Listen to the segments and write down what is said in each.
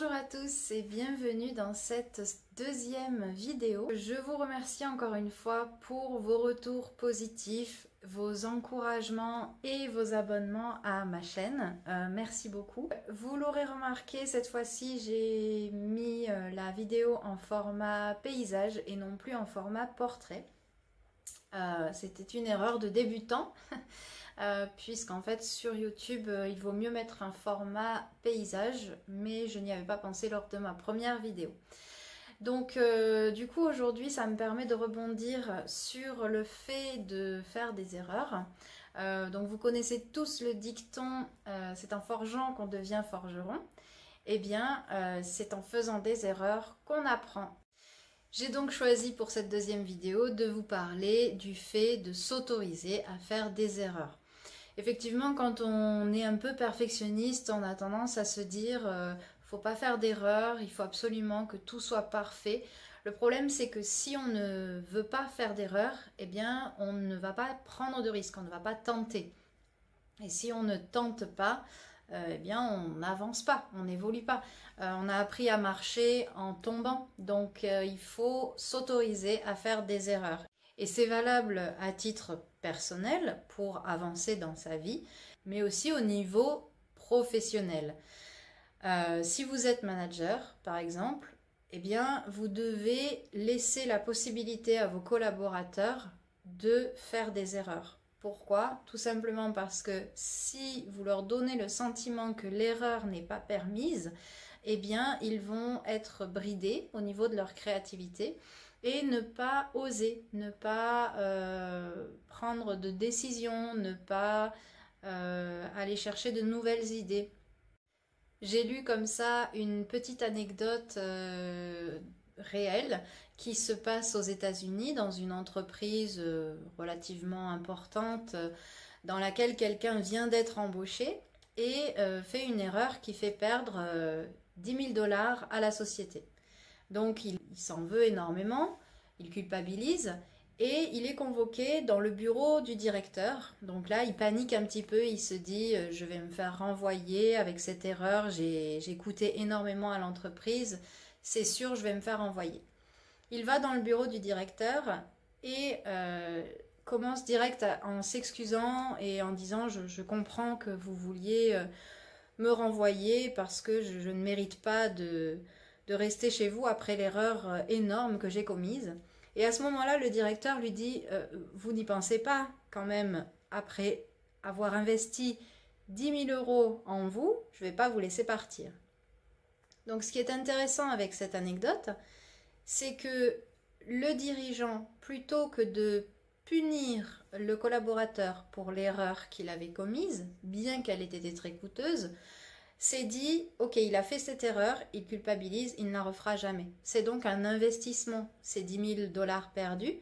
Bonjour à tous et bienvenue dans cette deuxième vidéo. Je vous remercie encore une fois pour vos retours positifs, vos encouragements et vos abonnements à ma chaîne. Merci beaucoup. Vous l'aurez remarqué, cette fois-ci j'ai mis la vidéo en format paysage et non plus en format portrait. C'était une erreur de débutant. Puisqu'en fait sur YouTube il vaut mieux mettre un format paysage, mais je n'y avais pas pensé lors de ma première vidéo. Donc du coup aujourd'hui ça me permet de rebondir sur le fait de faire des erreurs. Donc vous connaissez tous le dicton c'est en forgeant qu'on devient forgeron. Eh bien c'est en faisant des erreurs qu'on apprend. J'ai donc choisi pour cette deuxième vidéo de vous parler du fait de s'autoriser à faire des erreurs. Effectivement, quand on est un peu perfectionniste, on a tendance à se dire faut pas faire d'erreur, il faut absolument que tout soit parfait. Le problème, c'est que si on ne veut pas faire d'erreur, eh bien, on ne va pas prendre de risques, on ne va pas tenter. Et si on ne tente pas, eh bien, on n'avance pas, on n'évolue pas. On a appris à marcher en tombant, donc il faut s'autoriser à faire des erreurs. Et c'est valable à titre personnel pour avancer dans sa vie, mais aussi au niveau professionnel. Si vous êtes manager, par exemple, eh bien, vous devez laisser la possibilité à vos collaborateurs de faire des erreurs. Pourquoi? Tout simplement parce que si vous leur donnez le sentiment que l'erreur n'est pas permise, eh bien, ils vont être bridés au niveau de leur créativité et ne pas oser, ne pas prendre de décisions, ne pas aller chercher de nouvelles idées. J'ai lu comme ça une petite anecdote réelle qui se passe aux États-Unis dans une entreprise relativement importante dans laquelle quelqu'un vient d'être embauché et fait une erreur qui fait perdre 10 000 $ à la société. Donc il s'en veut énormément, il culpabilise et il est convoqué dans le bureau du directeur. Donc là il panique un petit peu, il se dit je vais me faire renvoyer avec cette erreur, j'ai coûté énormément à l'entreprise, c'est sûr je vais me faire renvoyer. Il va dans le bureau du directeur et commence direct en s'excusant et en disant je comprends que vous vouliez me renvoyer parce que je ne mérite pas de rester chez vous après l'erreur énorme que j'ai commise. Et à ce moment-là, le directeur lui dit vous n'y pensez pas quand même, après avoir investi 10 000 € en vous, je ne vais pas vous laisser partir. Donc ce qui est intéressant avec cette anecdote, c'est que le dirigeant, plutôt que de punir le collaborateur pour l'erreur qu'il avait commise, bien qu'elle ait été très coûteuse, s'est dit, ok, il a fait cette erreur, il culpabilise, il ne la refera jamais. C'est donc un investissement, ces 10 000 $ perdus,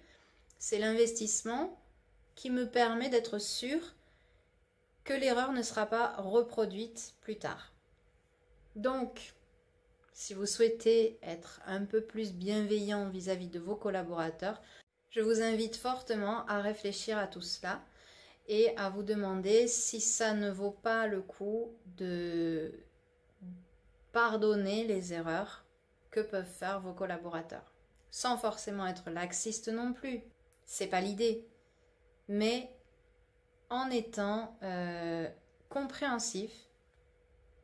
c'est l'investissement qui me permet d'être sûr que l'erreur ne sera pas reproduite plus tard. Donc, si vous souhaitez être un peu plus bienveillant vis-à-vis de vos collaborateurs, je vous invite fortement à réfléchir à tout cela et à vous demander si ça ne vaut pas le coup de pardonner les erreurs que peuvent faire vos collaborateurs. Sans forcément être laxiste non plus, c'est pas l'idée, mais en étant compréhensif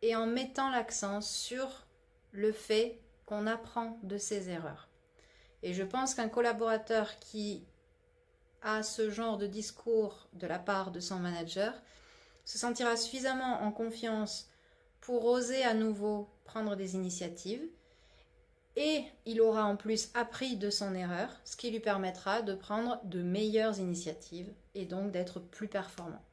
et en mettant l'accent sur le fait qu'on apprend de ses erreurs. Et je pense qu'un collaborateur qui a ce genre de discours de la part de son manager se sentira suffisamment en confiance pour oser à nouveau prendre des initiatives et il aura en plus appris de son erreur, ce qui lui permettra de prendre de meilleures initiatives et donc d'être plus performant.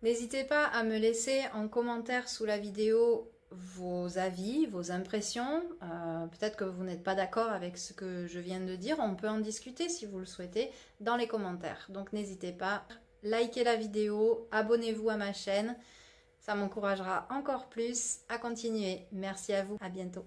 N'hésitez pas à me laisser en commentaire sous la vidéo vos avis, vos impressions. Peut-être que vous n'êtes pas d'accord avec ce que je viens de dire. On peut en discuter si vous le souhaitez dans les commentaires. Donc n'hésitez pas, likez la vidéo, abonnez-vous à ma chaîne. Ça m'encouragera encore plus à continuer. Merci à vous, à bientôt.